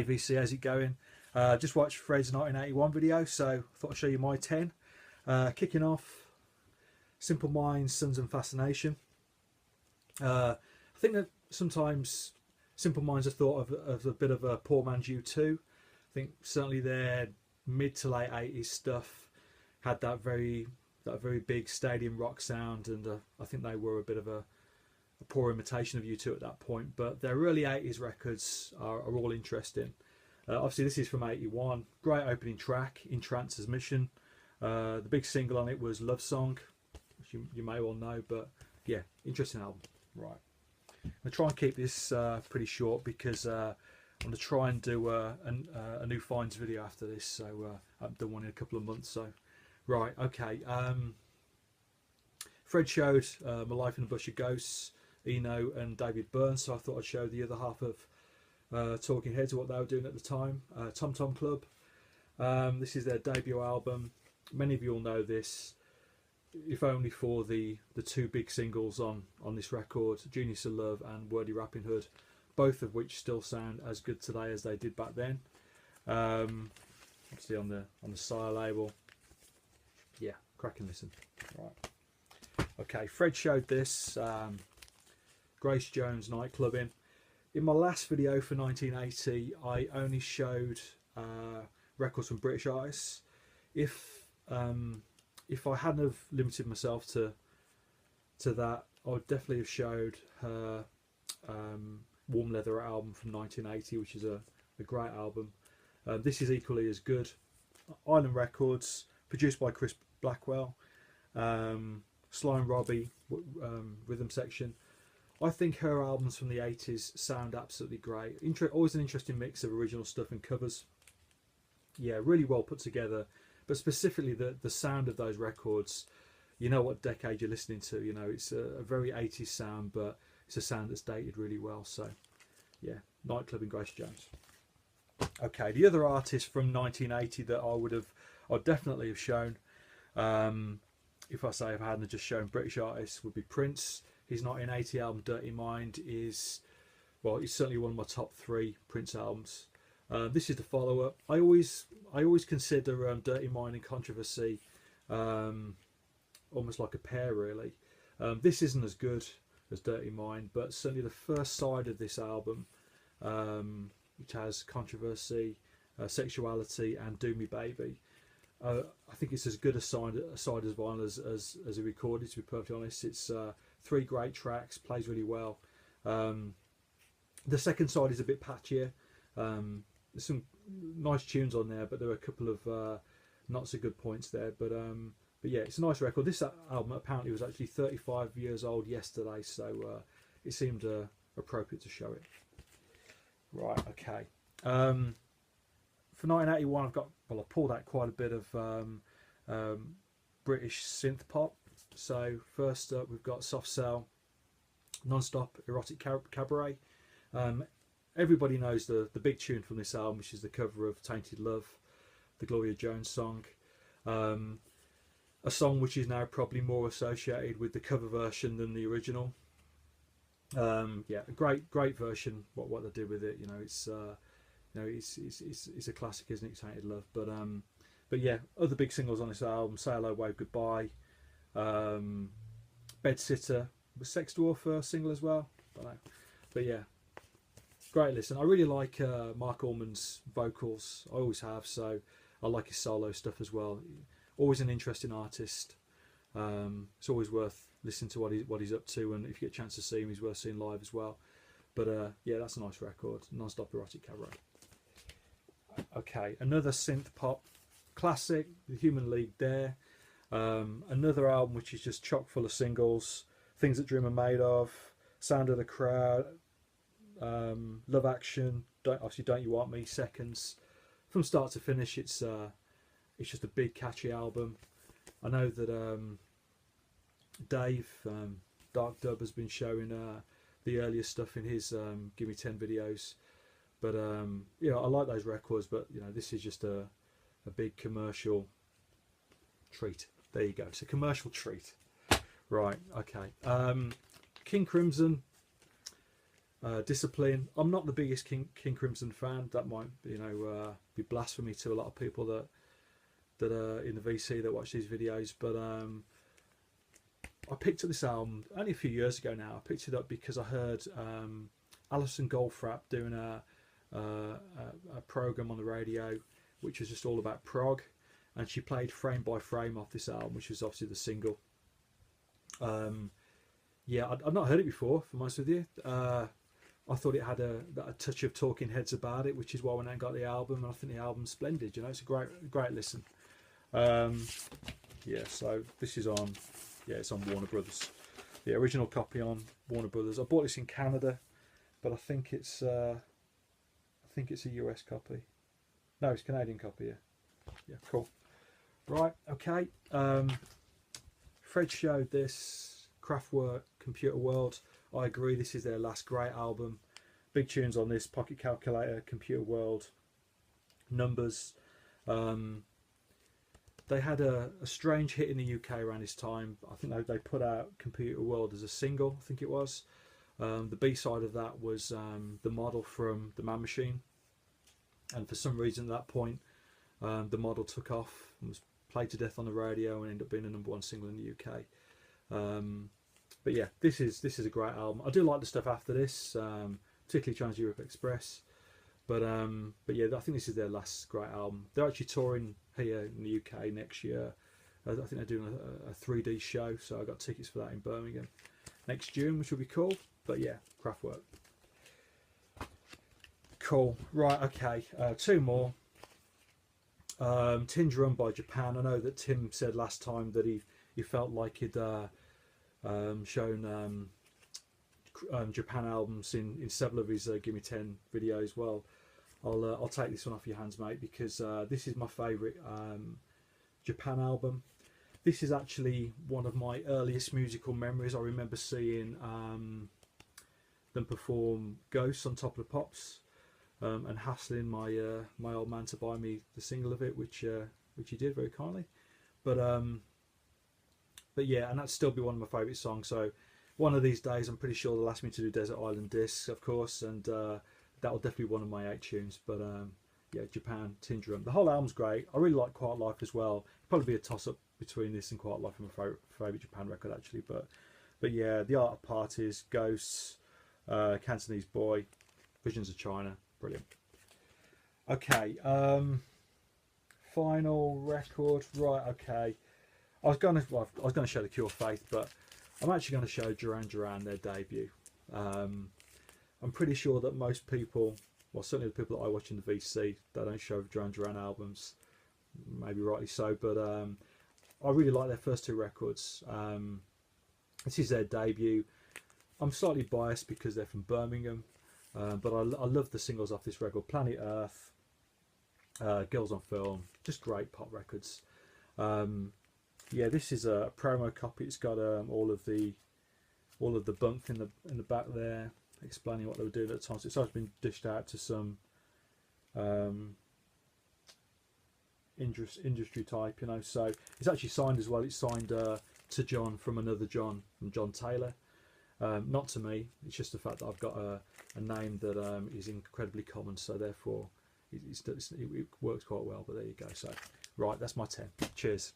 VC, how's it going? Just watched Fred's 1981 video, so I thought I'd show you my 10. Kicking off, Simple Minds, Sons and Fascination. I think that sometimes Simple Minds are thought of as a bit of a poor man's U2. I think certainly their mid to late 80s stuff had that very big stadium rock sound, and I think they were a bit of a poor imitation of U2 at that point. But their early 80s records are all interesting. Obviously this is from 81. Great opening track, In Transmission. The big single on it was Love Song, which you may all know, but yeah, interesting album. Right, I'm going to try and keep this pretty short because I'm going to try and do a new finds video after this, so I haven't done one in a couple of months. So right, okay. Fred showed My Life in a Bush of Ghosts, Eno and David Byrne, so I thought I'd show the other half of Talking Heads, what they were doing at the time. Tom Tom Club. This is their debut album. Many of you will know this, if only for the two big singles on this record, Genius of Love and Wordy Rapping Hood, both of which still sound as good today as they did back then. Obviously on the Sire label. Yeah, crack and listen. Right. Okay, Fred showed this. Grace Jones Nightclubbing. In my last video for 1980, I only showed records from British artists. If I hadn't have limited myself to that, I would definitely have showed her Warm Leather album from 1980, which is a great album. This is equally as good. Island Records, produced by Chris Blackwell. Sly and Robbie, rhythm section. I think her albums from the 80s sound absolutely great. Always an interesting mix of original stuff and covers. Yeah, really well put together. But specifically the sound of those records, you know what decade you're listening to. You know, it's a very 80s sound, but it's a sound that's dated really well. So yeah, Nightclubbing, Grace Jones. Okay, the other artist from 1980 that I'd definitely have shown, if I hadn't just shown British artists, would be Prince. His 1980 album Dirty Mind is, well, it's certainly one of my top 3 Prince albums. This is the follow-up. I always consider Dirty Mind and Controversy almost like a pair, really. This isn't as good as Dirty Mind, but certainly the first side of this album, which has Controversy, Sexuality and Do Me Baby, I think it's as good a side as vinyl as a recorded, to be perfectly honest. It's 3 great tracks, plays really well. The second side is a bit patchier. There's some nice tunes on there, but there are a couple of not so good points there. But yeah, it's a nice record. This album apparently was actually 35 years old yesterday, so it seemed appropriate to show it. Right, okay. For 1981, I pulled out quite a bit of British synth pop. So first up, we've got Soft Cell, Non-Stop Erotic Cabaret. Everybody knows the big tune from this album, which is the cover of Tainted Love, the Gloria Jones song. A song which is now probably more associated with the cover version than the original. Yeah, a great version. What they did with it, you know, it's a classic, isn't it, Tainted Love? But yeah, other big singles on this album: Say Hello, Wave Goodbye, Bedsitter, was Sex Dwarf a single as well? Don't know. But yeah, great listen. I really like Mark Allman's vocals. I always have, so I like his solo stuff as well. Always an interesting artist. It's always worth listening to what he's up to, and if you get a chance to see him, he's worth seeing live as well. But yeah, that's a nice record. Non-Stop Erotic Cabaret. Okay, another synth pop classic, The Human League Dare. Another album which is just chock full of singles. Things That Dream Are Made Of, Sound of the Crowd, Love Action, obviously Don't You Want Me, Seconds. From start to finish, it's just a big catchy album. I know that Dave Dark Dub has been showing the earlier stuff in his Gimme 10 videos, but you know, I like those records, but you know, this is just a big commercial treat. There you go, it's a commercial treat. Right, okay. King Crimson, Discipline. I'm not the biggest King Crimson fan. That might, you know, be blasphemy to a lot of people that are in the VC that watch these videos. But I picked up this album only a few years ago now. I picked it up because I heard Alison Goldfrapp doing a program on the radio, which was just all about prog, and she played Frame by Frame off this album, which was obviously the single. Yeah, I'd not heard it before, if I'm honest with you. I thought it had a touch of Talking Heads about it, which is why I went out and got the album, and I think the album's splendid. You know, it's a great listen. Yeah, so this is on, yeah, it's on Warner Brothers. The original copy on Warner Brothers. I bought this in Canada, but I think it's a US copy. No, it's a Canadian copy. Yeah, cool. Right, okay. Fred showed this, Kraftwerk, Computer World. I agree, this is their last great album. Big tunes on this: Pocket Calculator, Computer World, Numbers. They had a strange hit in the UK around this time. I think they put out Computer World as a single, I think it was. The B-side of that was The Model from The Man Machine. And for some reason at that point, The Model took off and was played to death on the radio and ended up being a #1 single in the UK. But yeah, this is a great album. I do like the stuff after this, particularly Trans Europe Express. But yeah, I think this is their last great album. They're actually touring here in the UK next year. I think they're doing a 3D show, so I got tickets for that in Birmingham next June, which will be cool. But yeah, Kraftwerk. Cool. Right, okay. Two more. Tin Drum by Japan. I know that Tim said last time that he felt like he'd shown Japan albums in several of his Gimme 10 videos. Well, I'll take this one off your hands, mate, because this is my favourite Japan album. This is actually one of my earliest musical memories. I remember seeing them perform Ghosts on Top of the Pops, and hassling my old man to buy me the single of it, which he did very kindly. But yeah, and that'd still be one of my favourite songs. So one of these days, I'm pretty sure they'll ask me to do Desert Island Discs, of course, and that'll definitely be one of my 8 tunes. But yeah, Japan, Tin Drum. The whole album's great. I really like Quiet Life as well. It'd probably be a toss-up between this and Quiet Life for my favourite Japan record, actually. But yeah, The Art of Parties, Ghosts, Cantonese Boy, Visions of China, brilliant. Okay, final record, right? Okay, I was gonna show The Cure Faith, but I'm actually going to show Duran Duran, their debut. I'm pretty sure that most people, well, certainly the people that I watch in the VC, they don't show Duran Duran albums, maybe rightly so, but I really like their first 2 records. This is their debut. I'm slightly biased because they're from Birmingham, but I love the singles off this record: Planet Earth, Girls on Film, just great pop records. Yeah, this is a promo copy. It's got all of the bump in the back there, explaining what they were doing at the time. So it's always been dished out to some industry type, you know. So it's actually signed as well. It's signed to John from Another John, from John Taylor. Not to me. It's just the fact that I've got a name that is incredibly common, so therefore it works quite well. But there you go. So right, that's my 10. Cheers.